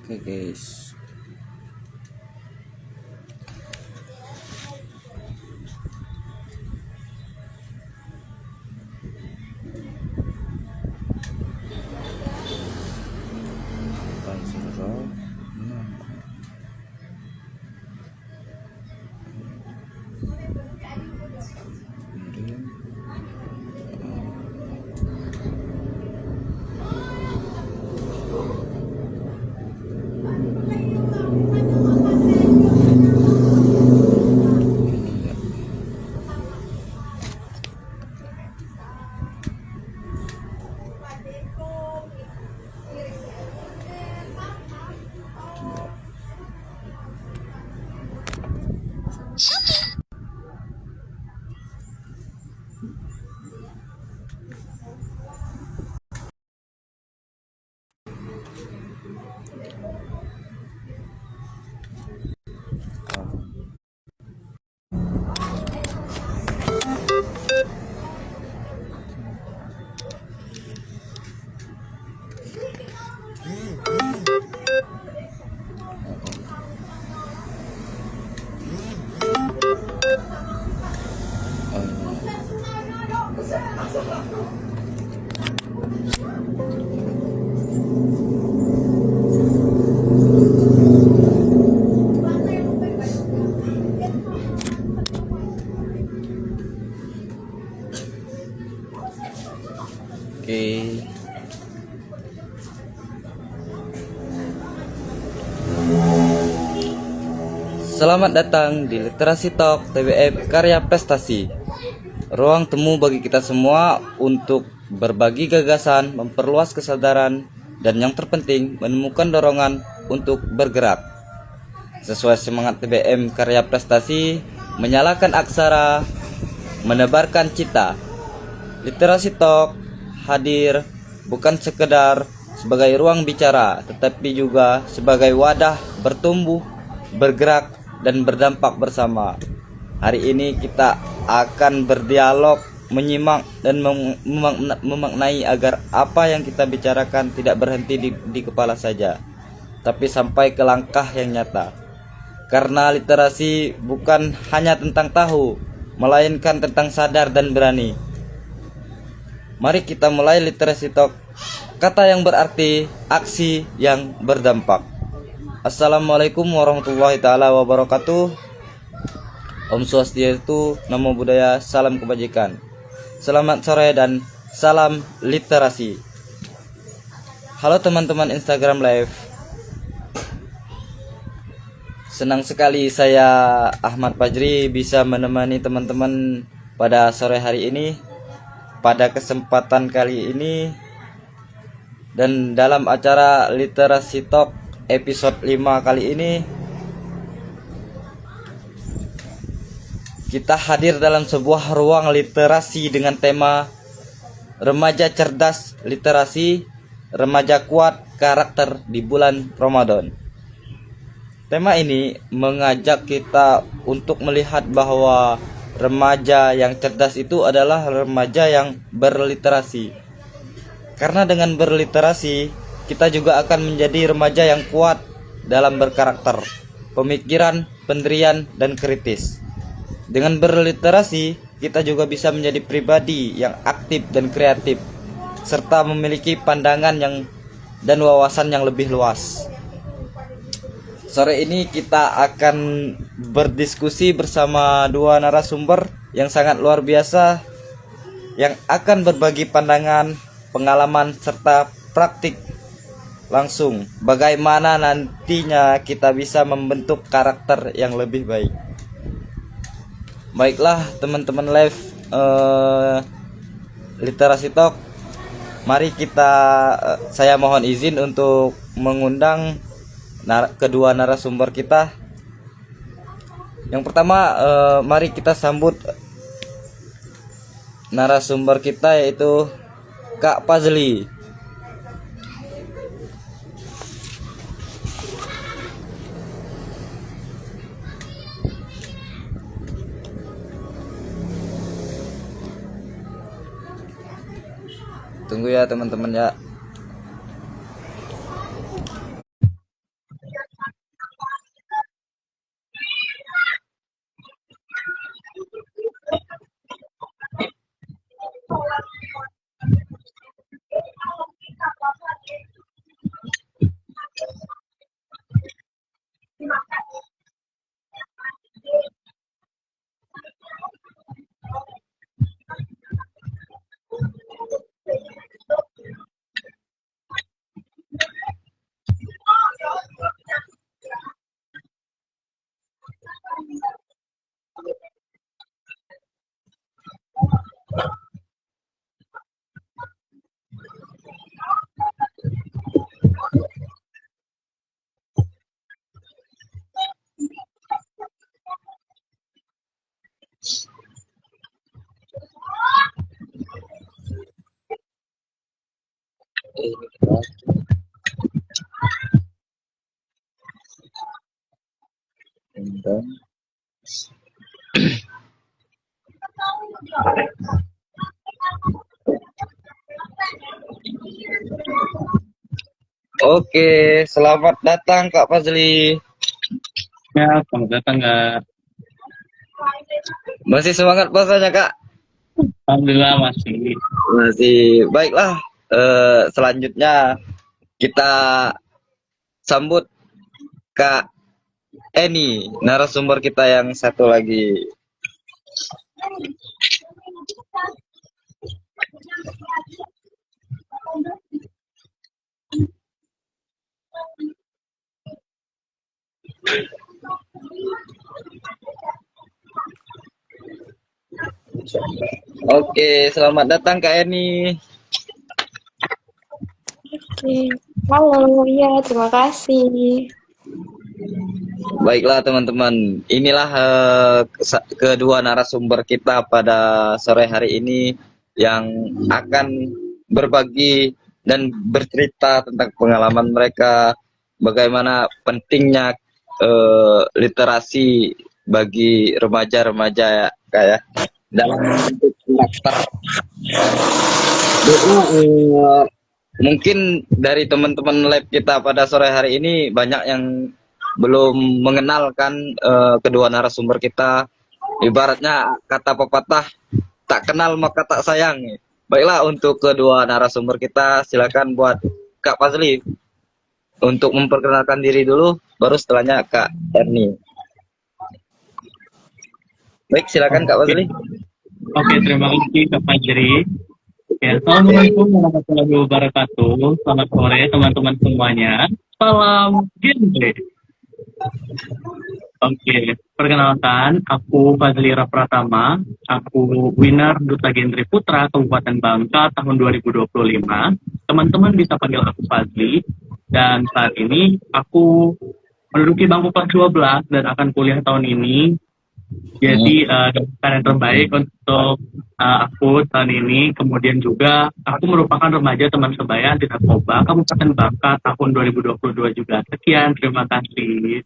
Oke guys. Oke. Selamat datang di Literasi Talk TBM Karya Prestasi. Ruang temu bagi kita semua untuk berbagi gagasan, memperluas kesadaran, dan yang terpenting menemukan dorongan untuk bergerak. Sesuai semangat TBM Karya Prestasi, menyalakan aksara, menebarkan cita. Literasi Talk hadir bukan sekedar sebagai ruang bicara, tetapi juga sebagai wadah bertumbuh, bergerak, dan berdampak bersama. Hari ini kita akan berdialog, menyimak, dan memaknai agar apa yang kita bicarakan tidak berhenti di kepala saja, tapi sampai ke langkah yang nyata. Karena literasi bukan hanya tentang tahu, melainkan tentang sadar dan berani. Mari kita mulai Literasi Talk, kata yang berarti, aksi yang berdampak. Assalamualaikum warahmatullahi taala wabarakatuh. Om Swastiastu, Namo Buddhaya, salam kebajikan. Selamat sore dan salam literasi. Halo teman-teman Instagram Live. Senang sekali saya Ahmad Fajri bisa menemani teman-teman pada sore hari ini, pada kesempatan kali ini, dan dalam acara Literasi Talk episode 5 kali ini kita hadir dalam sebuah ruang literasi dengan tema Remaja Cerdas Literasi, Remaja Kuat Karakter di Bulan Ramadan. Tema ini mengajak kita untuk melihat bahwa remaja yang cerdas itu adalah remaja yang berliterasi. Karena dengan berliterasi, kita juga akan menjadi remaja yang kuat dalam berkarakter, pemikiran, pendirian, dan kritis. Dengan berliterasi, kita juga bisa menjadi pribadi yang aktif dan kreatif, serta memiliki pandangan dan wawasan yang lebih luas. Sore ini kita akan berdiskusi bersama dua narasumber yang sangat luar biasa, yang akan berbagi pandangan, pengalaman, serta praktik langsung bagaimana nantinya kita bisa membentuk karakter yang lebih baik. Baiklah teman-teman live Literasi Talk, mari kita saya mohon izin untuk mengundang kedua narasumber kita. Yang pertama, mari kita sambut narasumber kita, yaitu Kak Fazli. Tunggu ya teman-teman ya. Oke, selamat datang Kak Fazli. Ya, selamat datang, Kak. Masih semangat puasanya Kak? Alhamdulillah masih. Masih. Baiklah, selanjutnya kita sambut Kak Eni, narasumber kita yang satu lagi. Oke, selamat datang Kak Eni. Oke, halo, iya terima kasih. Baiklah teman-teman, inilah kedua narasumber kita pada sore hari ini yang akan berbagi dan bercerita tentang pengalaman mereka, bagaimana pentingnya literasi bagi remaja-remaja ya, kayak dalam membentuk karakter. Jadi, mungkin dari teman-teman lab kita pada sore hari ini banyak yang belum mengenalkan kedua narasumber kita. Ibaratnya kata pepatah, tak kenal maka tak sayang. Baiklah, untuk kedua narasumber kita silakan buat Kak Fazli untuk memperkenalkan diri dulu, baru setelahnya Kak Erni. Baik, silakan Kak Fazli. Oke, terima kasih Kak Fajri. Ya, Assalamualaikum warahmatullahi wabarakatuh. Selamat sore teman-teman semuanya. Salam genre. Oke, perkenalkan, aku Fazli Pratama. Aku winner Duta Genre Putra Kabupaten Bangka tahun 2025. Teman-teman bisa panggil aku Fazli. Dan saat ini aku menduduki bangku kelas 12 dan akan kuliah tahun ini. Jadi doakan yang terbaik untuk aku tahun ini. Kemudian juga aku merupakan remaja teman sebaya anti narkoba Kabupaten Bangka tahun 2022 juga. Sekian, terima kasih.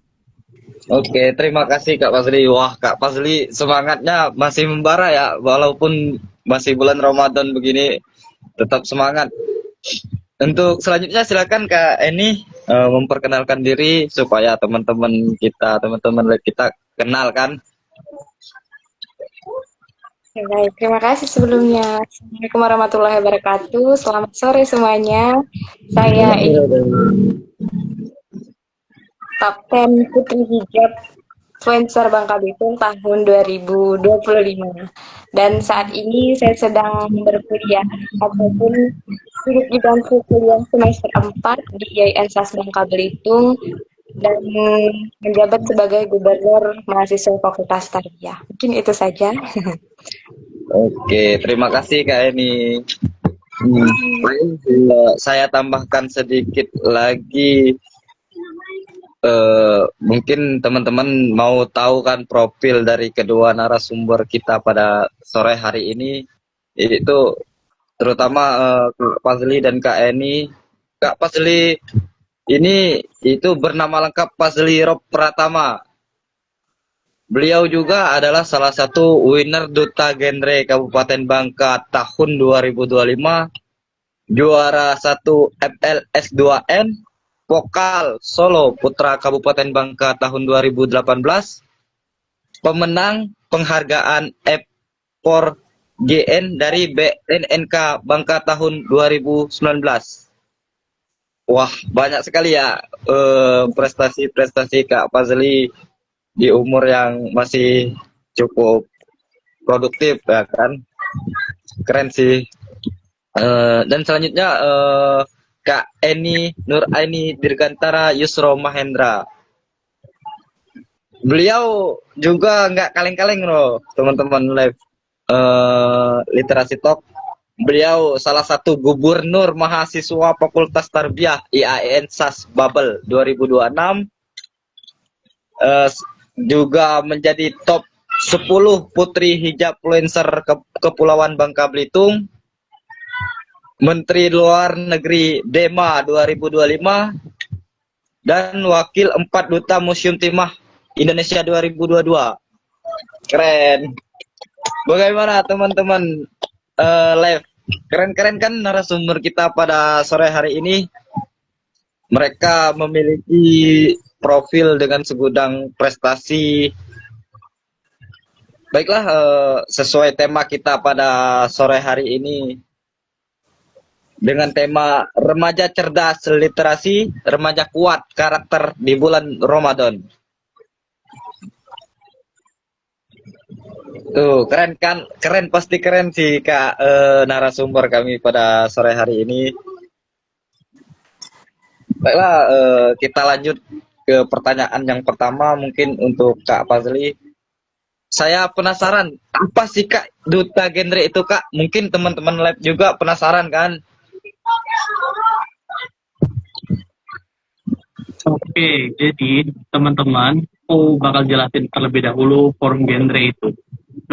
Oke, terima kasih Kak Fazli. Wah, Kak Fazli semangatnya masih membara ya, walaupun masih bulan Ramadan begini, tetap semangat. Untuk selanjutnya silakan Kak Eni memperkenalkan diri supaya teman-teman kita kenalkan. Ya, baik, terima kasih sebelumnya. Assalamualaikum warahmatullahi wabarakatuh. Selamat sore semuanya. Saya Kapten Putri Hijab Influencer Bangka Belitung tahun 2025. Dan saat ini saya sedang berkuliah ataupun duduk di bangku kuliah semester 4 di IAIN SAS Bangka Belitung dan menjabat sebagai gubernur mahasiswa Fakultas Tarbiyah. Mungkin itu saja. Oke, terima kasih Kak Eni. Saya tambahkan sedikit lagi. Mungkin teman-teman mau tahu kan profil dari kedua narasumber kita pada sore hari ini, itu terutama Kak Fazli dan Kak Eni. Kak Fazli ini itu bernama lengkap Fazli Pratama. Beliau juga adalah salah satu winner Duta Genre Kabupaten Bangka tahun 2025, juara 1 FLS 2N, vokal solo Putra Kabupaten Bangka tahun 2018, pemenang penghargaan F4GN dari BNNK Bangka tahun 2019. Wah, banyak sekali ya prestasi-prestasi Kak Fazli di umur yang masih cukup produktif ya kan. Keren sih. Dan selanjutnya Kak Eni Nuraini Dirgantara Yusro Mahendra. Beliau juga nggak kaleng-kaleng loh teman-teman live literasi talk. Beliau salah satu gubernur mahasiswa Fakultas Tarbiyah IAIN SAS Babel 2026. Juga menjadi top 10 putri hijab influencer Kepulauan Bangka Belitung. Menteri Luar Negeri Dema 2025, dan Wakil 4 Duta Museum Timah Indonesia 2022. Keren. Bagaimana teman-teman live? Keren-keren kan narasumber kita pada sore hari ini? Mereka memiliki profil dengan segudang prestasi. Baiklah, sesuai tema kita pada sore hari ini dengan tema remaja cerdas literasi, remaja kuat karakter di bulan Ramadan. Tuh, keren kan? Keren, pasti keren sih Kak, narasumber kami pada sore hari ini. Baiklah, kita lanjut ke pertanyaan yang pertama mungkin untuk Kak Fazli. Saya penasaran, apa sih Kak duta genre itu Kak? Mungkin teman-teman lab juga penasaran kan? Oke, jadi teman-teman, aku bakal jelasin terlebih dahulu forum genre itu.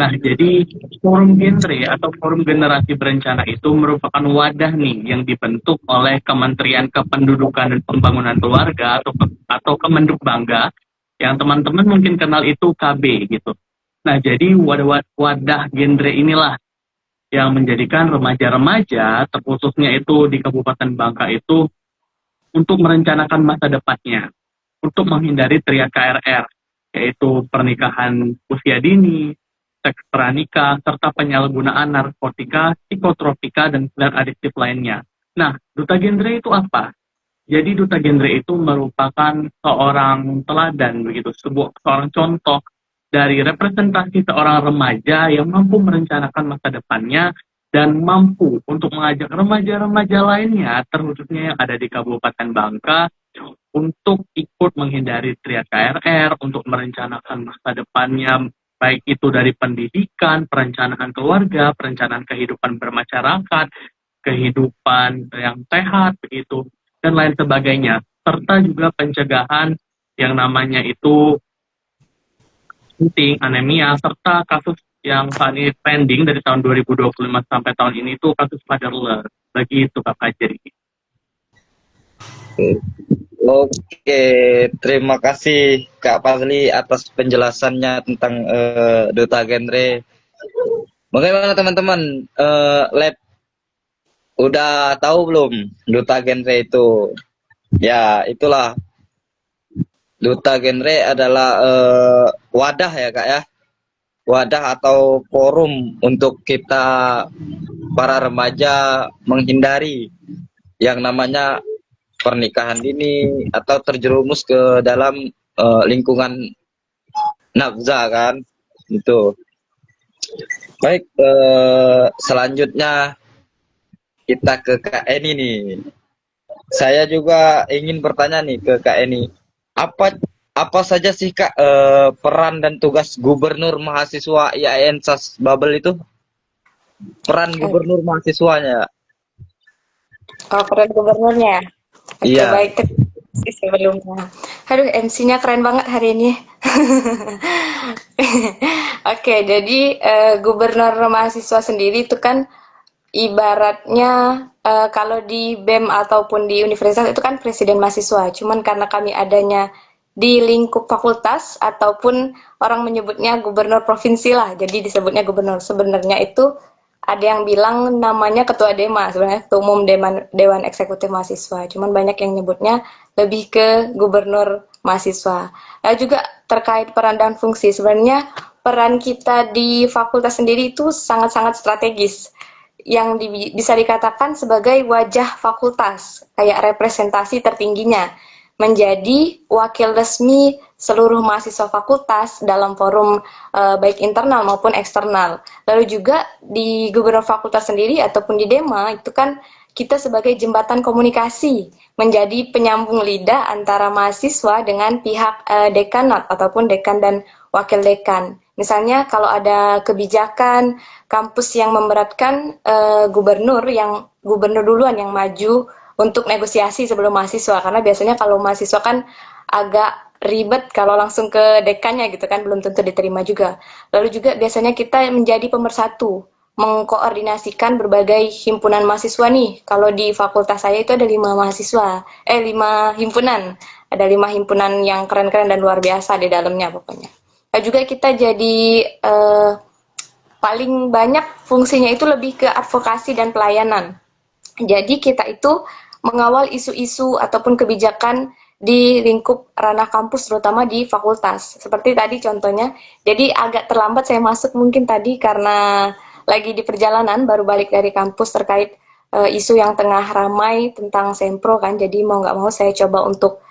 Nah, jadi forum genre atau forum generasi berencana itu merupakan wadah nih yang dibentuk oleh Kementerian Kependudukan dan Pembangunan Keluarga atau Kemenduk Bangga, yang teman-teman mungkin kenal itu KB gitu. Nah, jadi wadah genre inilah yang menjadikan remaja-remaja, terkhususnya itu di Kabupaten Bangka itu, untuk merencanakan masa depannya, untuk menghindari teriak KRR, yaitu pernikahan usia dini, seks pranikah, serta penyalahgunaan narkotika, psikotropika, dan adiktif lainnya. Nah, duta genre itu apa? Jadi duta genre itu merupakan seorang teladan begitu, seorang contoh dari representasi seorang remaja yang mampu merencanakan masa depannya dan mampu untuk mengajak remaja-remaja lainnya, terkhususnya yang ada di Kabupaten Bangka, untuk ikut menghindari teriak KRR, untuk merencanakan masa depannya, baik itu dari pendidikan, perencanaan keluarga, perencanaan kehidupan bermasyarakat, kehidupan yang sehat, begitu, dan lain sebagainya. Serta juga pencegahan yang namanya itu stunting, anemia, serta kasus yang saat ini pending dari tahun 2025 sampai tahun ini itu kasus fatherless. Begitu Kak Jadi. Oke, terima kasih Kak Fazli atas penjelasannya tentang duta genre. Bagaimana teman-teman? Lab udah tahu belum duta genre itu? Ya, itulah duta genre adalah wadah ya Kak ya. Wadah atau forum untuk kita para remaja menghindari yang namanya pernikahan dini atau terjerumus ke dalam lingkungan nafza kan itu. Baik, selanjutnya kita ke Kak Eni nih. Saya juga ingin bertanya nih ke Kak Eni, apa apa saja sih Kak peran dan tugas gubernur mahasiswa IAIN SAS Babel itu? Peran gubernur mahasiswanya. Oh, peran gubernurnya. Oke, Iya. baik. Sebelumnya. Aduh, MC-nya keren banget hari ini. Oke, jadi gubernur mahasiswa sendiri itu kan ibaratnya kalau di BEM ataupun di universitas itu kan presiden mahasiswa. Cuman karena kami adanya di lingkup fakultas ataupun orang menyebutnya gubernur provinsi lah, jadi disebutnya gubernur. Sebenarnya itu ada yang bilang namanya ketua Dema, sebenarnya ketua umum Dewan Eksekutif Mahasiswa. Cuman banyak yang nyebutnya lebih ke gubernur mahasiswa. Lalu juga terkait peran dan fungsi, sebenarnya peran kita di fakultas sendiri itu sangat-sangat strategis, yang bisa dikatakan sebagai wajah fakultas, kayak representasi tertingginya, menjadi wakil resmi seluruh mahasiswa fakultas dalam forum baik internal maupun eksternal. Lalu juga di gubernur fakultas sendiri ataupun di Dema itu kan kita sebagai jembatan komunikasi, menjadi penyambung lidah antara mahasiswa dengan pihak dekanat ataupun dekan dan wakil dekan. Misalnya kalau ada kebijakan kampus yang memberatkan, gubernur duluan yang maju untuk negosiasi sebelum mahasiswa, karena biasanya kalau mahasiswa kan agak ribet kalau langsung ke dekannya gitu kan, belum tentu diterima juga. Lalu juga biasanya kita menjadi pemersatu mengkoordinasikan berbagai himpunan mahasiswa nih. Kalau di fakultas saya itu ada 5 himpunan. Ada 5 himpunan yang keren-keren dan luar biasa di dalamnya pokoknya. Nah, juga kita jadi paling banyak fungsinya itu lebih ke advokasi dan pelayanan. Jadi kita itu mengawal isu-isu ataupun kebijakan di lingkup ranah kampus terutama di fakultas. Seperti tadi contohnya, jadi agak terlambat saya masuk mungkin tadi karena lagi di perjalanan baru balik dari kampus terkait isu yang tengah ramai tentang Sempro kan. Jadi mau nggak mau saya coba untuk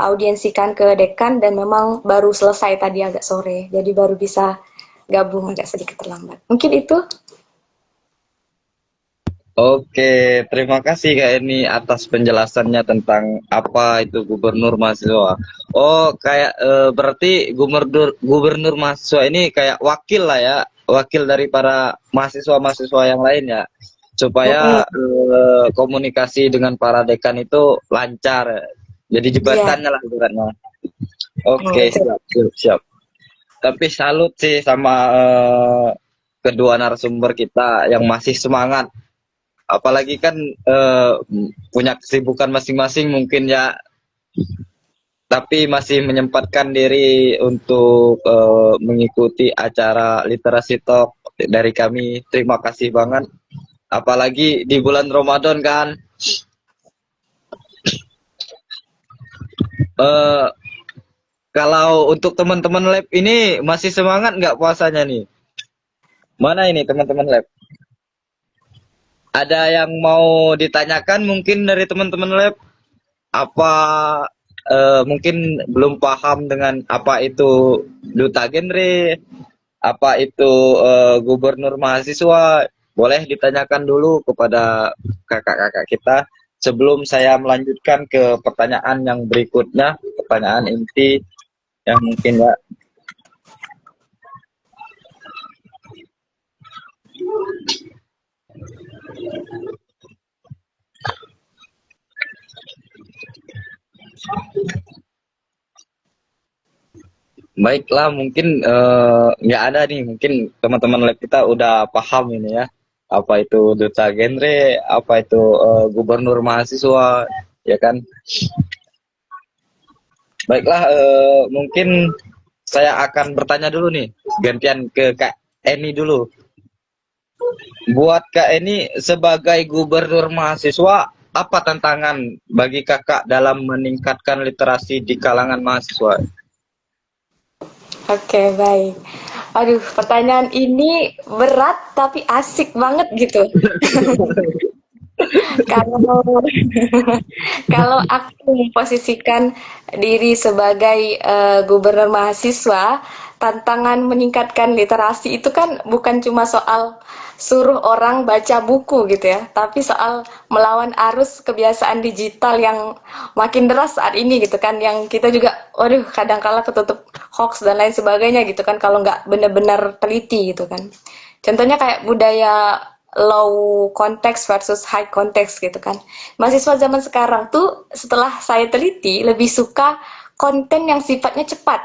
audiensikan ke dekan dan memang baru selesai tadi agak sore. Jadi baru bisa gabung agak sedikit terlambat. Mungkin itu. Oke, terima kasih Kak Eni atas penjelasannya tentang apa itu gubernur mahasiswa. Oh, kayak berarti gubernur mahasiswa ini kayak wakil lah ya, wakil dari para mahasiswa-mahasiswa yang lain ya, supaya Mm-mm. komunikasi dengan para dekan itu lancar. Jadi Iya, jembatannya lah ibaratnya. Oke, betul. siap, siap, siap. Tapi salut sih sama kedua narasumber kita yang masih semangat, apalagi kan punya kesibukan masing-masing mungkin ya, tapi masih menyempatkan diri untuk mengikuti acara literasi talk dari kami. Terima kasih banget, apalagi di bulan Ramadan kan. eh Kalau untuk teman-teman lab ini masih semangat nggak puasanya nih? Mana ini teman-teman lab? Ada yang mau ditanyakan mungkin dari teman-teman lab? Apa mungkin belum paham dengan apa itu duta genre, apa itu gubernur mahasiswa, boleh ditanyakan dulu kepada kakak-kakak kita sebelum saya melanjutkan ke pertanyaan yang berikutnya, pertanyaan inti yang mungkin ya. Baiklah, mungkin nggak ada nih, mungkin teman-teman lab kita udah paham ini ya, apa itu duta genre, apa itu gubernur mahasiswa, ya kan? Baiklah, mungkin saya akan bertanya dulu nih, gantian ke Kak Eni dulu. Buat Kak Eni sebagai gubernur mahasiswa, apa tantangan bagi kakak dalam meningkatkan literasi di kalangan mahasiswa? Oke, baik. Aduh, pertanyaan ini berat tapi asik banget gitu. Kalau kalau aku memposisikan diri sebagai gubernur mahasiswa, tantangan meningkatkan literasi itu kan bukan cuma soal suruh orang baca buku gitu ya, tapi soal melawan arus kebiasaan digital yang makin deras saat ini gitu kan, yang kita juga, waduh, kadang-kala ketutup hoax dan lain sebagainya gitu kan, kalau nggak benar-benar teliti gitu kan. Contohnya kayak budaya low context versus high context gitu kan. Mahasiswa zaman sekarang tuh setelah saya teliti lebih suka konten yang sifatnya cepat,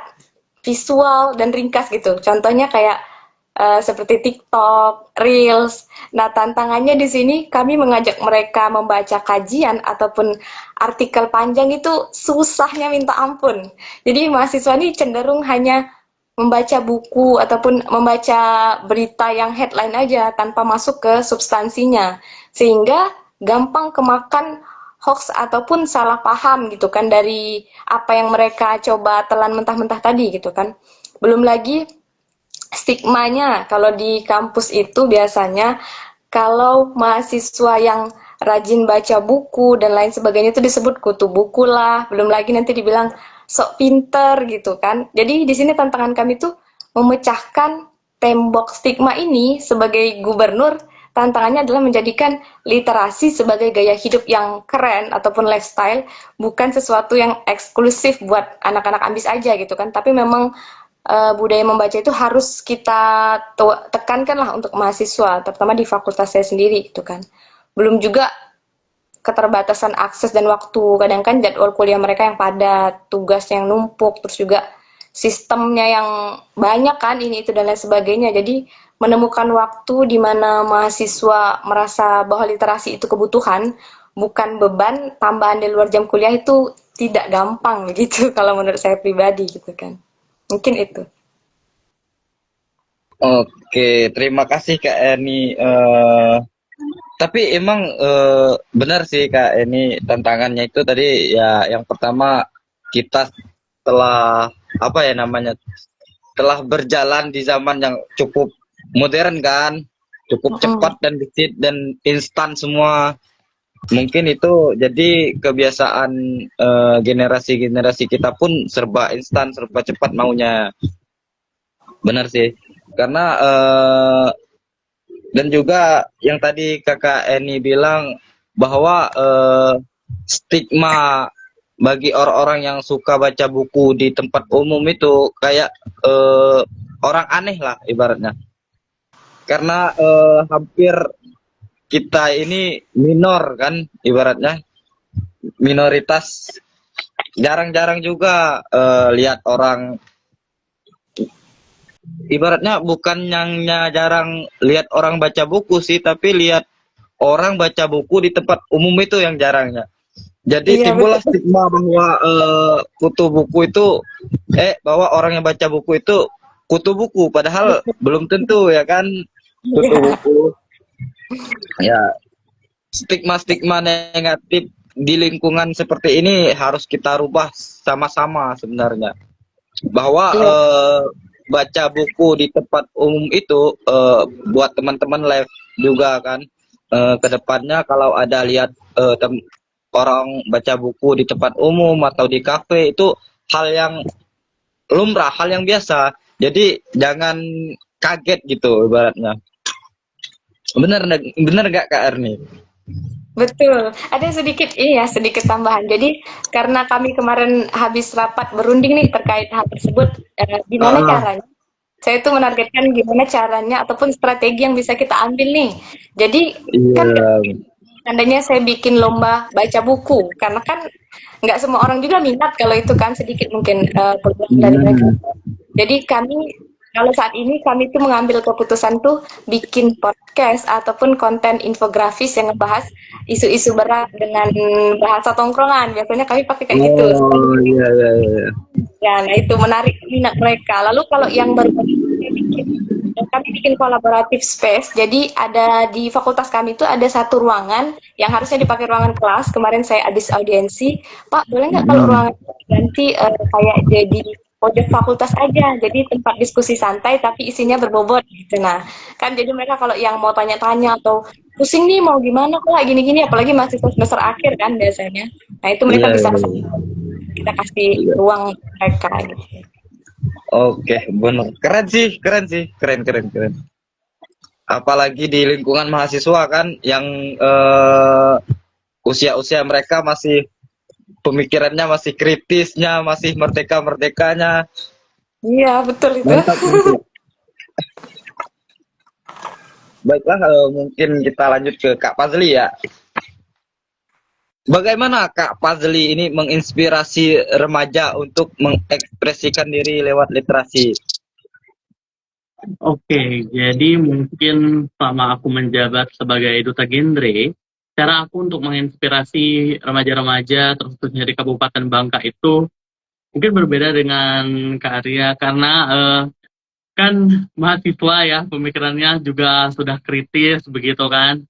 visual dan ringkas gitu. Contohnya kayak seperti TikTok, Reels. Nah, tantangannya di sini kami mengajak mereka membaca kajian ataupun artikel panjang itu susahnya minta ampun. Jadi mahasiswa ini cenderung hanya membaca buku ataupun membaca berita yang headline aja tanpa masuk ke substansinya. Sehingga gampang kemakan hoax ataupun salah paham gitu kan dari apa yang mereka coba telan mentah-mentah tadi gitu kan. Belum lagi stigmanya kalau di kampus itu biasanya kalau mahasiswa yang rajin baca buku dan lain sebagainya itu disebut kutu buku lah, belum lagi nanti dibilang sok pinter gitu kan. Jadi di sini tantangan kami tuh memecahkan tembok stigma ini. Sebagai gubernur, tantangannya adalah menjadikan literasi sebagai gaya hidup yang keren ataupun lifestyle, bukan sesuatu yang eksklusif buat anak-anak ambis aja gitu kan, tapi memang budaya membaca itu harus kita tekankan lah untuk mahasiswa, terutama di fakultas saya sendiri gitu kan. Belum juga keterbatasan akses dan waktu. Kadang kan jadwal kuliah mereka yang padat, tugas yang numpuk, terus juga sistemnya yang banyak kan, ini itu dan lain sebagainya. Jadi menemukan waktu di mana mahasiswa merasa bahwa literasi itu kebutuhan, bukan beban tambahan di luar jam kuliah itu tidak gampang gitu kalau menurut saya pribadi gitu kan. Mungkin itu. Oke, terima kasih Kak Eni. Tapi emang benar sih Kak Eni, tantangannya itu tadi ya yang pertama kita telah apa ya namanya, telah berjalan di zaman yang cukup modern kan, cukup Mm-mm. cepat dan gesit dan instan semua. Mungkin itu jadi kebiasaan generasi-generasi kita pun serba instan, serba cepat maunya. Benar sih. Karena dan juga yang tadi Kakak Eni bilang bahwa stigma bagi orang-orang yang suka baca buku di tempat umum itu kayak orang aneh lah ibaratnya. Karena hampir kita ini minor kan ibaratnya, minoritas. Jarang-jarang juga lihat orang, ibaratnya bukan yang jarang lihat orang baca buku sih, tapi lihat orang baca buku di tempat umum itu yang jarangnya. Jadi Iya timbullah betul. stigma bahwa kutu buku itu bahwa orang yang baca buku itu kutu buku, padahal belum tentu ya kan kutu Iya. buku. Ya, stigma-stigma negatif di lingkungan seperti ini harus kita rubah sama-sama sebenarnya. Bahwa Iya. baca buku di tempat umum itu buat teman-teman live juga kan, ke depannya kalau ada lihat orang baca buku di tempat umum atau di kafe itu hal yang lumrah, hal yang biasa. Jadi jangan kaget gitu ibaratnya. Bener gak Kak Erni? Betul. Ada sedikit ini ya, sedikit tambahan. Jadi karena kami kemarin habis rapat berunding nih terkait hal tersebut, gimana Ah, caranya? Saya itu menargetkan gimana caranya ataupun strategi yang bisa kita ambil nih. Jadi kan iya. seandainya saya bikin lomba baca buku, karena kan nggak semua orang juga minat kalau itu kan sedikit mungkin peluang dari mereka. Hmm. Jadi kami kalau saat ini kami tuh mengambil keputusan tuh bikin podcast ataupun konten infografis yang ngebahas isu-isu berat dengan bahasa tongkrongan. Biasanya kami pakai kayak gitu. Oh iya iya iya. Ya, nah itu menarik minat mereka. Lalu kalau yang baru kami bikin kolaboratif space. Jadi ada di fakultas kami itu ada satu ruangan yang harusnya dipakai ruangan kelas. Kemarin saya habis audiensi, Pak boleh nggak kalau Hmm. ruangan ganti kayak jadi pojok fakultas aja, jadi tempat diskusi santai tapi isinya berbobot gitu. Nah, kan jadi mereka kalau yang mau tanya-tanya atau pusing nih mau gimana kok gini-gini, apalagi mahasiswa semester akhir kan biasanya. Nah itu Iya mereka bisa iya. kesana, kita kasih Iya. ruang mereka gitu. Oke, benar. Keren sih, keren sih, keren keren keren. Apalagi di lingkungan mahasiswa kan yang usia-usia mereka masih pemikirannya masih kritisnya, masih merdeka-merdekanya. Iya betul itu. Mantap, mantap. Baiklah, mungkin kita lanjut ke Kak Fazli ya. Bagaimana Kak Fazli ini menginspirasi remaja untuk mengekspresikan diri lewat literasi? Oke, jadi mungkin selama aku menjabat sebagai duta genre, cara aku untuk menginspirasi remaja-remaja terkhususnya di Kabupaten Bangka itu mungkin berbeda dengan Kak Arya karena kan mahasiswa ya pemikirannya juga sudah kritis begitu kan.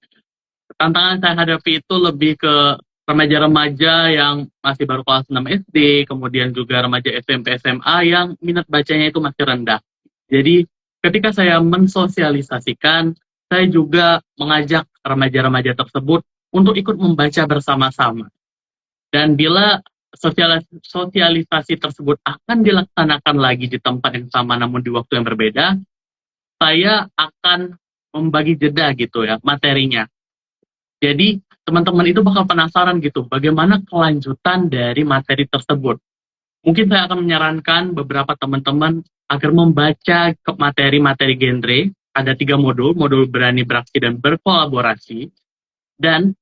Tantangan saya hadapi itu lebih ke remaja-remaja yang masih baru kelas 6 SD, kemudian juga remaja SMP SMA yang minat bacanya itu masih rendah. Jadi ketika saya mensosialisasikan, saya juga mengajak remaja-remaja tersebut untuk ikut membaca bersama-sama. Dan bila sosialisasi tersebut akan dilaksanakan lagi di tempat yang sama namun di waktu yang berbeda, saya akan membagi jeda gitu ya materinya. Jadi teman-teman itu bakal penasaran gitu, bagaimana kelanjutan dari materi tersebut. Mungkin saya akan menyarankan beberapa teman-teman agar membaca ke materi-materi genre. Ada 3 modul, modul berani beraksi dan berkolaborasi. Dan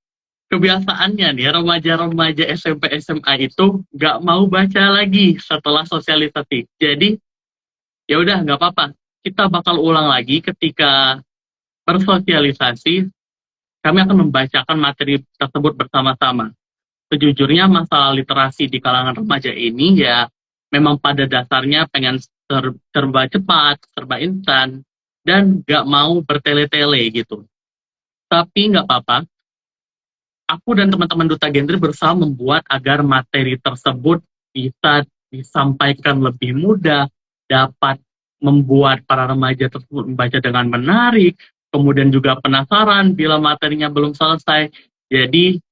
kebiasaannya nih remaja-remaja SMP SMA itu nggak mau baca lagi setelah sosialisasi. Jadi ya udah nggak apa-apa. Kita bakal ulang lagi ketika bersosialisasi. Kami akan membacakan materi tersebut bersama-sama. Sejujurnya masalah literasi di kalangan remaja ini ya memang pada dasarnya pengen serba cepat, serba instan, dan nggak mau bertele-tele gitu. Tapi nggak apa-apa, aku dan teman-teman Duta Genre berusaha membuat agar materi tersebut bisa disampaikan lebih mudah, dapat membuat para remaja tersebut membaca dengan menarik, kemudian juga penasaran bila materinya belum selesai. Jadi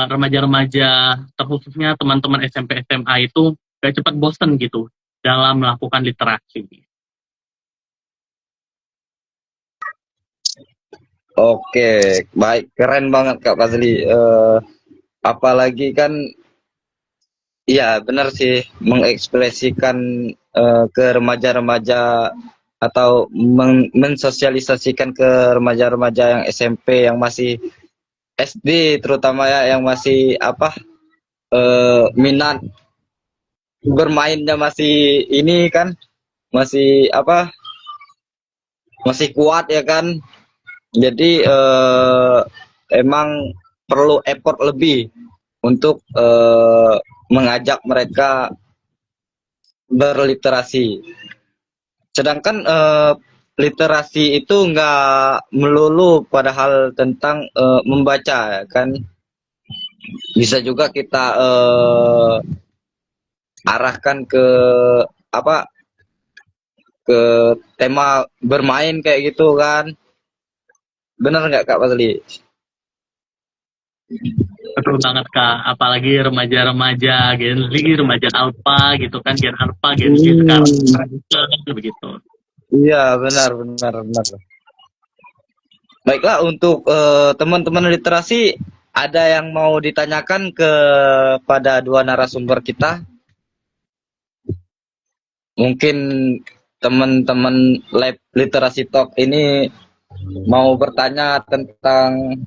remaja-remaja, terkhususnya teman-teman SMP SMA itu gak cepat bosan gitu dalam melakukan literasi. Oke, baik, keren banget Kak Fazli. Apalagi kan, iya benar sih mengekspresikan ke remaja-remaja atau mensosialisasikan ke remaja-remaja yang SMP yang masih SD terutama ya yang masih apa minat bermainnya masih ini kan masih apa masih kuat ya kan. Jadi emang perlu effort lebih untuk mengajak mereka berliterasi. Sedangkan literasi itu nggak melulu pada hal tentang membaca, kan bisa juga kita arahkan ke apa ke tema bermain kayak gitu kan, bener nggak Kak Fazli? Betul banget Kak, apalagi remaja-remaja Gen Z, remaja Alpha gitu kan, Gen Alpha, Gen Z sekarang begitu. Iya benar benar benar. Baiklah untuk teman-teman literasi ada yang mau ditanyakan kepada dua narasumber kita? Mungkin teman-teman lab literasi talk ini mau bertanya tentang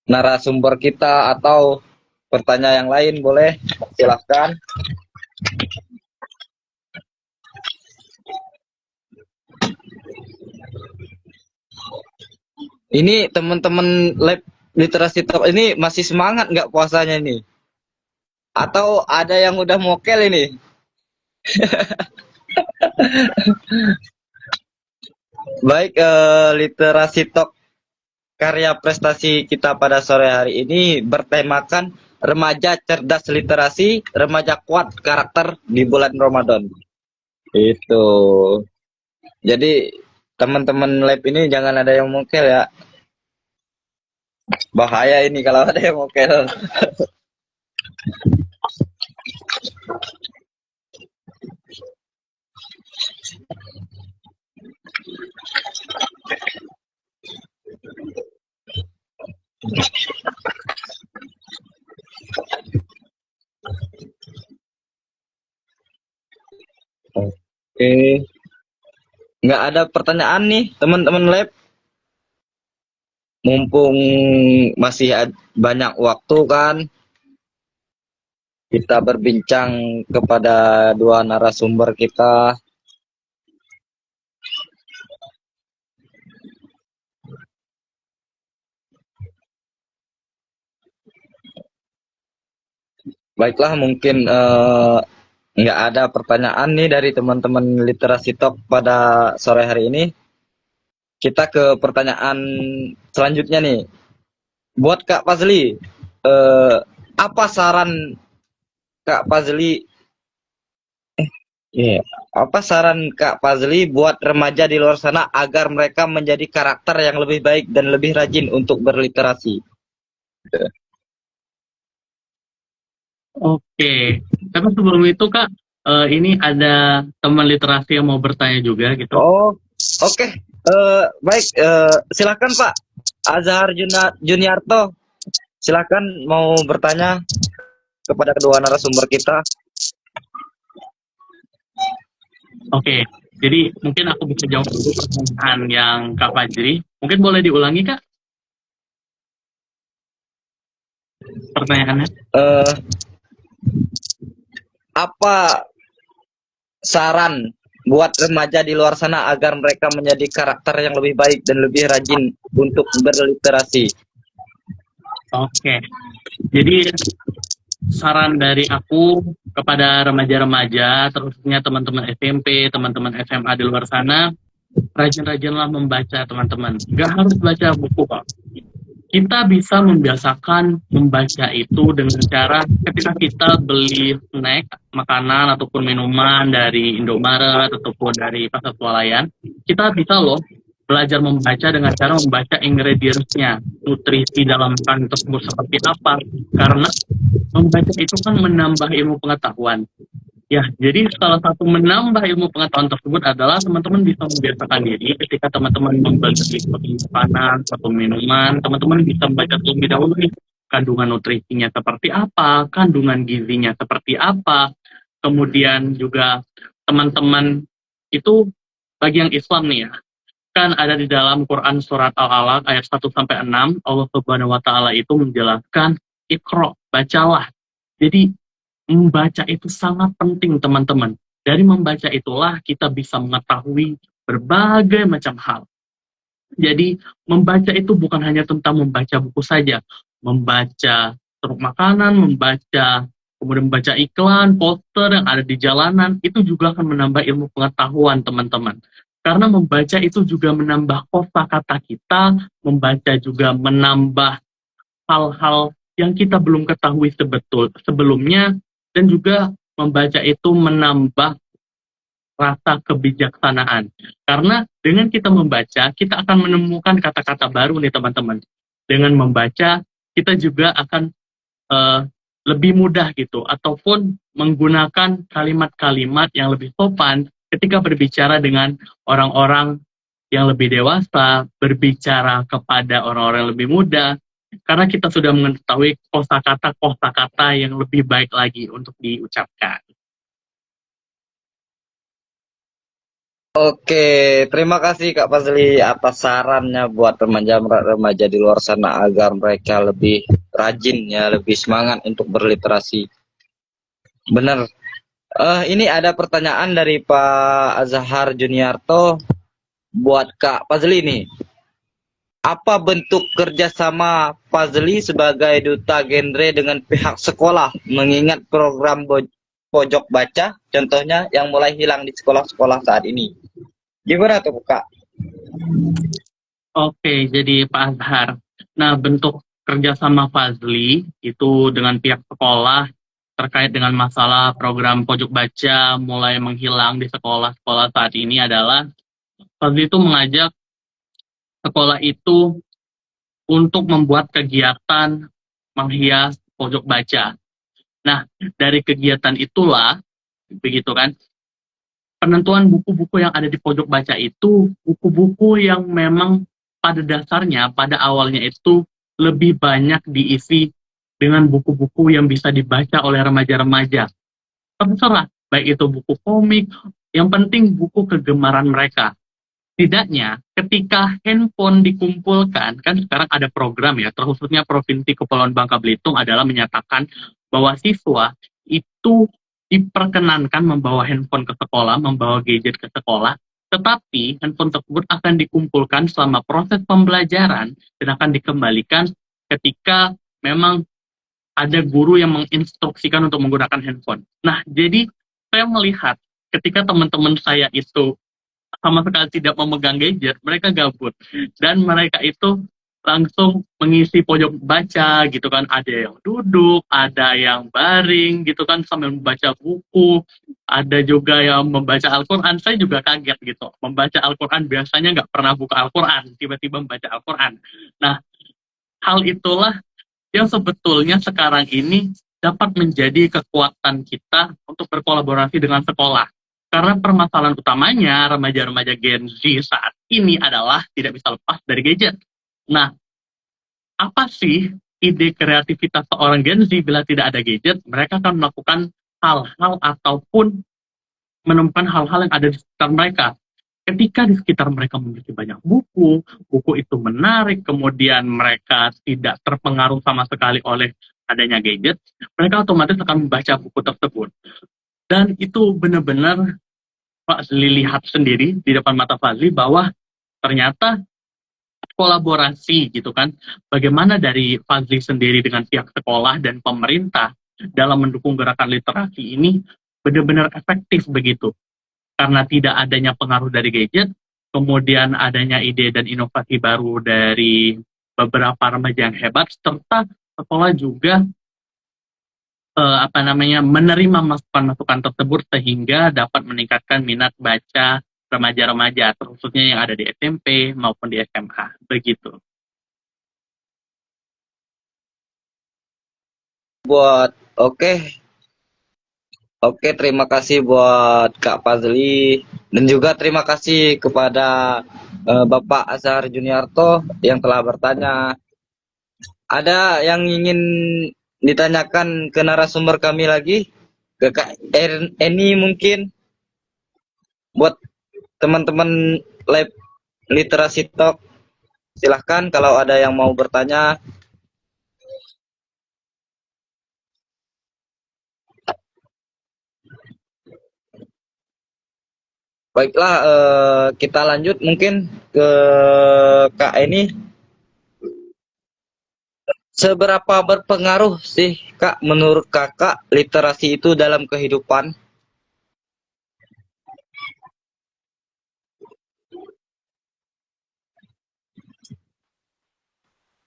narasumber kita atau bertanya yang lain boleh silahkan. Ini teman-teman lab literasi talk ini masih semangat nggak puasanya ini? Atau ada yang udah mokel ini? Baik, literasi talk karya prestasi kita pada sore hari ini bertemakan remaja cerdas literasi, remaja kuat karakter di bulan Ramadan. Itu. Jadi teman-teman lab ini jangan ada yang mokel ya. Bahaya ini kalau ada yang mokel. Oke. Nggak ada pertanyaan nih teman-teman lab. Mumpung masih banyak waktu kan, kita berbincang kepada dua narasumber kita. Baiklah, mungkin nggak ada pertanyaan nih dari teman-teman literasi talk pada sore hari ini. Kita ke pertanyaan selanjutnya nih. Buat Kak Fazli, apa saran Kak Fazli? Apa saran Kak Fazli buat remaja di luar sana agar mereka menjadi karakter yang lebih baik dan lebih rajin untuk berliterasi? Oke, tapi sebelum itu Kak, ini ada teman literasi yang mau bertanya juga gitu. Oh, oke. Baik, silakan Pak Azhar Juniarto. Silakan mau bertanya kepada kedua narasumber kita. Oke, jadi mungkin aku bisa jawab dulu pertanyaan yang Kak Fajri. Mungkin boleh diulangi Kak? pertanyaannya? Eh, apa saran buat remaja di luar sana agar mereka menjadi karakter yang lebih baik dan lebih rajin untuk berliterasi? Oke, jadi saran dari aku kepada remaja-remaja, terusnya teman-teman SMP, teman-teman SMA di luar sana, rajin-rajinlah membaca teman-teman. Gak harus baca buku kok. Kita bisa membiasakan membaca itu dengan cara ketika kita beli snack, makanan ataupun minuman dari Indomaret ataupun dari pasar swalayan, kita bisa loh belajar membaca dengan cara membaca ingredients-nya, nutrisi dalam makanan tersebut seperti apa. Karena membaca itu kan menambah ilmu pengetahuan. Ya, jadi salah satu menambah ilmu pengetahuan tersebut adalah teman-teman bisa membiasakan diri ketika teman-teman membeli suatu makanan, suatu minuman, teman-teman bisa membaca terlebih dahulu nih, kandungan nutrisinya seperti apa, kandungan gizinya seperti apa, kemudian juga teman-teman itu bagi yang Islam nih ya, kan ada di dalam Quran surat Al-Alaq ayat 1 sampai 6, Allah Subhanahu wa taala itu menjelaskan Iqra, bacalah. Jadi membaca itu sangat penting teman-teman. Dari membaca itulah kita bisa mengetahui berbagai macam hal. Jadi membaca itu bukan hanya tentang membaca buku saja. Membaca truk makanan, membaca kemudian membaca iklan, poster yang ada di jalanan, itu juga akan menambah ilmu pengetahuan teman-teman. Karena membaca itu juga menambah kosakata kita, membaca juga menambah hal-hal yang kita belum ketahui sebelumnya, dan juga membaca itu menambah rasa kebijaksanaan. Karena dengan kita membaca, kita akan menemukan kata-kata baru nih teman-teman. Dengan membaca, kita juga akan eh, lebih mudah gitu, ataupun menggunakan kalimat-kalimat yang lebih sopan ketika berbicara dengan orang-orang yang lebih dewasa, berbicara kepada orang-orang yang lebih muda, karena kita sudah mengetahui kosakata-kosakata yang lebih baik lagi untuk diucapkan. Oke, terima kasih Kak Fazli atas sarannya buat remaja-remaja di luar sana agar mereka lebih rajin ya, lebih semangat untuk berliterasi. Benar. Ini ada pertanyaan dari Pak Azhar Juniarto buat Kak Fazli nih. Apa bentuk kerjasama Fazli sebagai duta genre dengan pihak sekolah mengingat program pojok baca contohnya yang mulai hilang di sekolah-sekolah saat ini? Gimana tuh Kak? Oke, jadi Pak Azhar. Nah, bentuk kerjasama Fazli itu dengan pihak sekolah terkait dengan masalah program pojok baca mulai menghilang di sekolah-sekolah saat ini adalah Fazli itu mengajak sekolah itu untuk membuat kegiatan menghias pojok baca. Nah, dari kegiatan itulah, begitu kan, penentuan buku-buku yang ada di pojok baca itu buku-buku yang memang pada dasarnya, pada awalnya itu lebih banyak diisi dengan buku-buku yang bisa dibaca oleh remaja-remaja. Terserah, baik itu buku komik, yang penting buku kegemaran mereka. Setidaknya ketika handphone dikumpulkan, kan sekarang ada program ya, terkhususnya Provinsi Kepulauan Bangka Belitung adalah menyatakan bahwa siswa itu diperkenankan membawa handphone ke sekolah, membawa gadget ke sekolah, tetapi handphone tersebut akan dikumpulkan selama proses pembelajaran dan akan dikembalikan ketika memang ada guru yang menginstruksikan untuk menggunakan handphone. Nah, jadi saya melihat ketika teman-teman saya itu sama sekali tidak memegang gadget, mereka gabut. Dan mereka itu langsung mengisi pojok baca gitu kan. Ada yang duduk, ada yang baring gitu kan sambil membaca buku. Ada juga yang membaca Al-Quran. Saya juga kaget gitu. Membaca Al-Quran biasanya nggak pernah buka Al-Quran. Tiba-tiba membaca Al-Quran. Nah, hal itulah yang sebetulnya sekarang ini dapat menjadi kekuatan kita untuk berkolaborasi dengan sekolah. Karena permasalahan utamanya remaja-remaja Gen Z saat ini adalah tidak bisa lepas dari gadget. Nah, apa sih ide kreativitas seorang Gen Z bila tidak ada gadget? Mereka akan melakukan hal-hal ataupun menemukan hal-hal yang ada di sekitar mereka. Ketika di sekitar mereka memiliki banyak buku, buku itu menarik, kemudian mereka tidak terpengaruh sama sekali oleh adanya gadget, mereka otomatis akan membaca buku tersebut. Dan itu benar-benar Pak Fazli lihat sendiri di depan mata Fazli bahwa ternyata kolaborasi gitu kan, bagaimana dari Fazli sendiri dengan pihak sekolah dan pemerintah dalam mendukung gerakan literasi ini benar-benar efektif begitu. Karena tidak adanya pengaruh dari gadget, kemudian adanya ide dan inovasi baru dari beberapa remaja yang hebat, serta sekolah juga menerima masukan-masukan tersebut sehingga dapat meningkatkan minat baca remaja-remaja, terkhususnya yang ada di SMP maupun di SMA. Begitu. Buat Oke, terima kasih buat Kak Fazli dan juga terima kasih kepada Bapak Azhar Juniarto yang telah bertanya. Ada yang ingin ditanyakan ke narasumber kami lagi? Ke Kak Eni mungkin buat teman-teman lab literasi talk. Silahkan kalau ada yang mau bertanya. Baiklah, kita lanjut mungkin ke Kak Eni. Seberapa berpengaruh sih Kak menurut Kakak literasi itu dalam kehidupan?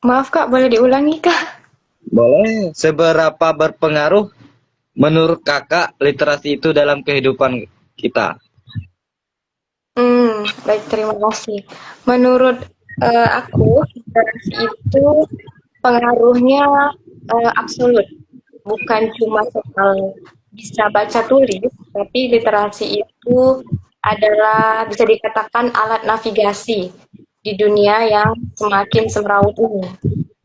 Maaf Kak, boleh diulangi Kak? Boleh. Seberapa berpengaruh menurut Kakak literasi itu dalam kehidupan kita? Baik, terima kasih. Menurut aku, literasi itu pengaruhnya absolut. Bukan cuma soal bisa baca tulis, tapi literasi itu adalah bisa dikatakan alat navigasi di dunia yang semakin semrawut ini.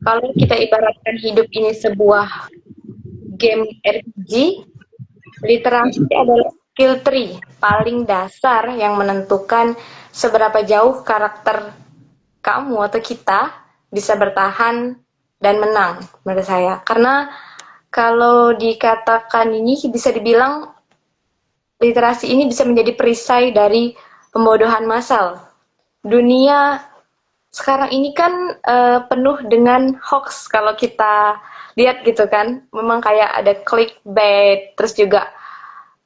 Kalau kita ibaratkan hidup ini sebuah game RPG, literasi adalah skill tree paling dasar yang menentukan seberapa jauh karakter kamu atau kita bisa bertahan dan menang menurut saya. Karena kalau dikatakan ini bisa dibilang literasi ini bisa menjadi perisai dari pembodohan massal. Dunia sekarang ini kan penuh dengan hoax kalau kita lihat gitu kan. Memang kayak ada clickbait, terus juga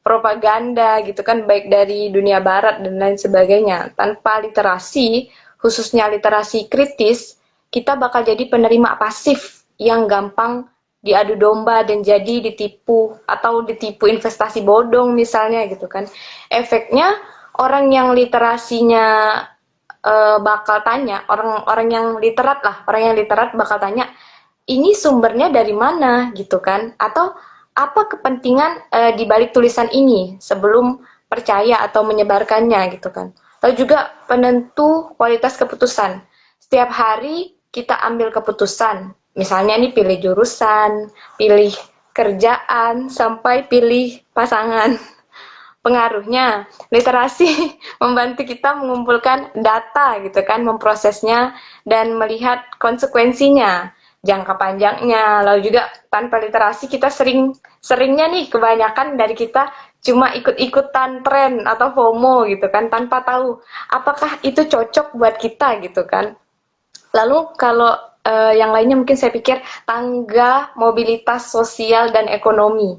propaganda gitu kan, baik dari dunia barat dan lain sebagainya. Tanpa literasi, khususnya literasi kritis, kita bakal jadi penerima pasif yang gampang diadu domba dan jadi ditipu atau ditipu investasi bodong misalnya gitu kan. Efeknya orang yang literasinya bakal tanya, orang-orang yang literat lah, orang yang literat bakal tanya, ini sumbernya dari mana gitu kan? Atau apa kepentingan di balik tulisan ini sebelum percaya atau menyebarkannya gitu kan. Lalu juga penentu kualitas keputusan. Setiap hari kita ambil keputusan. Misalnya nih pilih jurusan, pilih kerjaan, sampai pilih pasangan. Pengaruhnya, literasi membantu kita mengumpulkan data gitu kan, memprosesnya dan melihat konsekuensinya, jangka panjangnya. Lalu juga tanpa literasi kita seringnya nih kebanyakan dari kita cuma ikut-ikutan tren atau FOMO gitu kan, tanpa tahu apakah itu cocok buat kita gitu kan. Lalu kalau yang lainnya mungkin saya pikir tangga mobilitas sosial dan ekonomi.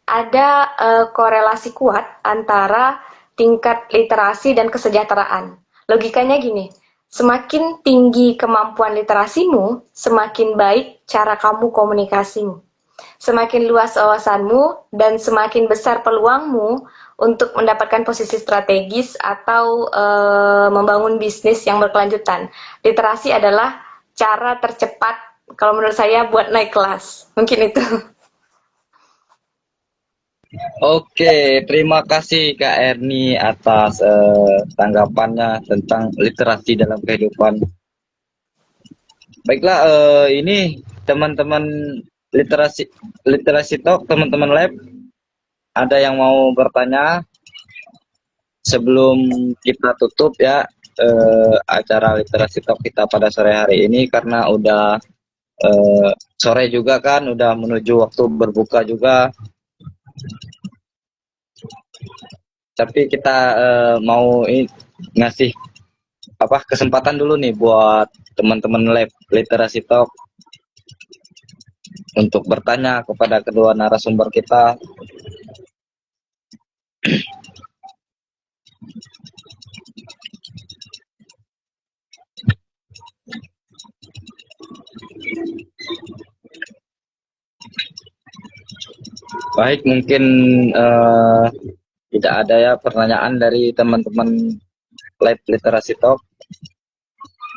Ada korelasi kuat antara tingkat literasi dan kesejahteraan. Logikanya gini, semakin tinggi kemampuan literasimu, semakin baik cara kamu komunikasimu. Semakin luas wawasanmu dan semakin besar peluangmu untuk mendapatkan posisi strategis atau membangun bisnis yang berkelanjutan. Literasi adalah cara tercepat kalau menurut saya buat naik kelas. Mungkin itu. Oke, terima kasih Kak Erni atas tanggapannya tentang literasi dalam kehidupan. Baiklah, ini teman-teman literasi talk, teman-teman lab, ada yang mau bertanya sebelum kita tutup ya acara literasi talk kita pada sore hari ini karena udah Sore juga kan, udah menuju waktu berbuka juga. Tapi kita mau ngasih kesempatan dulu nih buat teman-teman lab literasi talk untuk bertanya kepada kedua narasumber kita. Baik, mungkin tidak ada ya pertanyaan dari teman-teman lab literasi talk.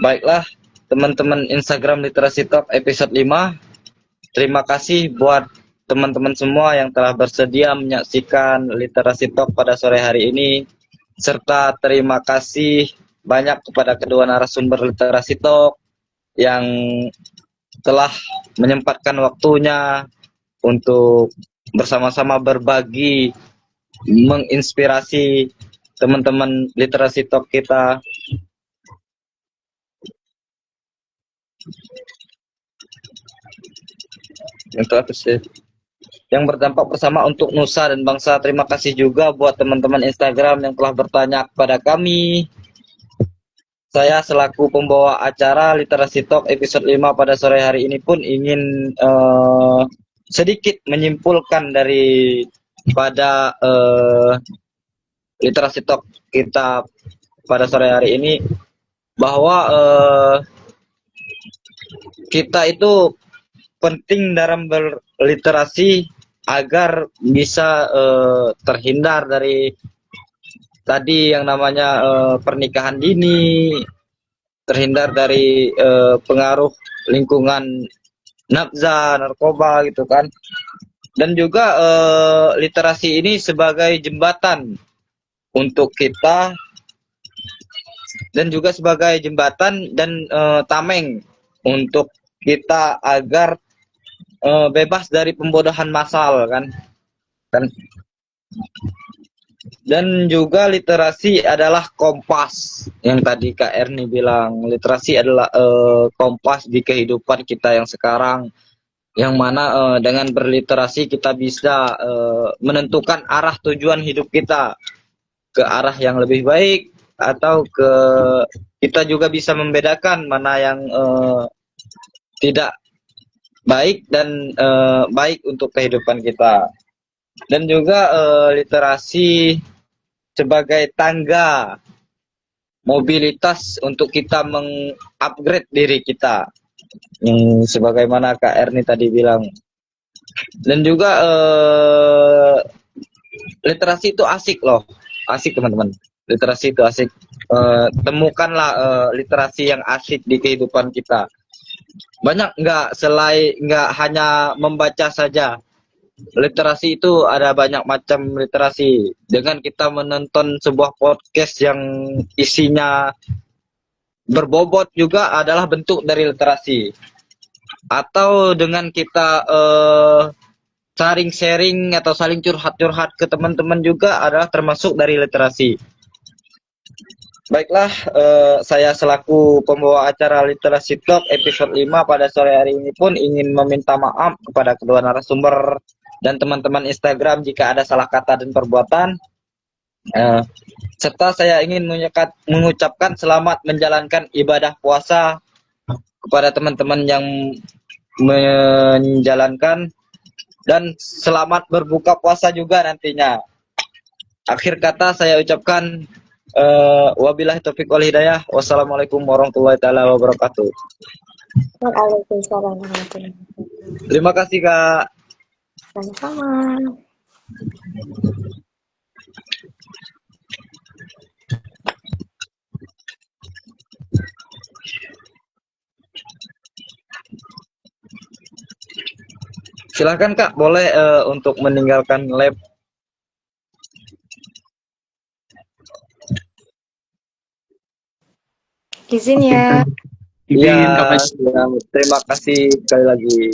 Baiklah, teman-teman Instagram literasi talk episode 5. Terima kasih buat teman-teman semua yang telah bersedia menyaksikan literasi talk pada sore hari ini, serta terima kasih banyak kepada kedua narasumber literasi talk yang telah menyempatkan waktunya untuk bersama-sama berbagi, menginspirasi teman-teman literasi talk kita. Untuk episode yang berdampak bersama untuk nusa dan bangsa. Terima kasih juga buat teman-teman Instagram yang telah bertanya kepada kami. Saya selaku pembawa acara Literasi Talk episode 5 pada sore hari ini pun ingin sedikit menyimpulkan dari pada Literasi Talk kita pada sore hari ini, bahwa kita itu penting dalam berliterasi agar bisa terhindar dari tadi yang namanya pernikahan dini, terhindar dari pengaruh lingkungan nafza, narkoba gitu kan. Dan juga literasi ini sebagai jembatan untuk kita, dan juga sebagai jembatan dan tameng untuk kita agar bebas dari pembodohan massal kan. Dan juga literasi adalah kompas, yang tadi Kak Erni bilang, literasi adalah kompas di kehidupan kita yang sekarang, yang mana dengan berliterasi kita bisa menentukan arah tujuan hidup kita ke arah yang lebih baik, atau kita juga bisa membedakan mana yang tidak baik dan baik untuk kehidupan kita. Dan juga literasi sebagai tangga mobilitas untuk kita mengupgrade diri kita, yang sebagaimana Kak Erni tadi bilang. Dan juga literasi itu asik loh, asik teman-teman. Literasi itu asik. Temukanlah literasi yang asik di kehidupan kita. Banyak nggak hanya membaca saja. Literasi itu ada banyak macam literasi. Dengan kita menonton sebuah podcast yang isinya berbobot juga adalah bentuk dari literasi. Atau dengan kita saling sharing atau saling curhat-curhat ke teman-teman juga adalah termasuk dari literasi. Baiklah, saya selaku pembawa acara Literasi Talk episode 5 pada sore hari ini pun ingin meminta maaf kepada kedua narasumber dan teman-teman Instagram jika ada salah kata dan perbuatan. Serta saya ingin mengucapkan selamat menjalankan ibadah puasa kepada teman-teman yang menjalankan, dan selamat berbuka puasa juga nantinya. Akhir kata saya ucapkan wabillahi taufiq wal hidayah. Wassalamualaikum warahmatullahi taala wabarakatuh. Waalaikumsalam warahmatullahi wabarakatuh. Terima kasih Kak. Sama-sama. Silakan Kak, boleh untuk meninggalkan lab. Izin ya. Izin Ya, Kak Mas. terima kasih sekali lagi.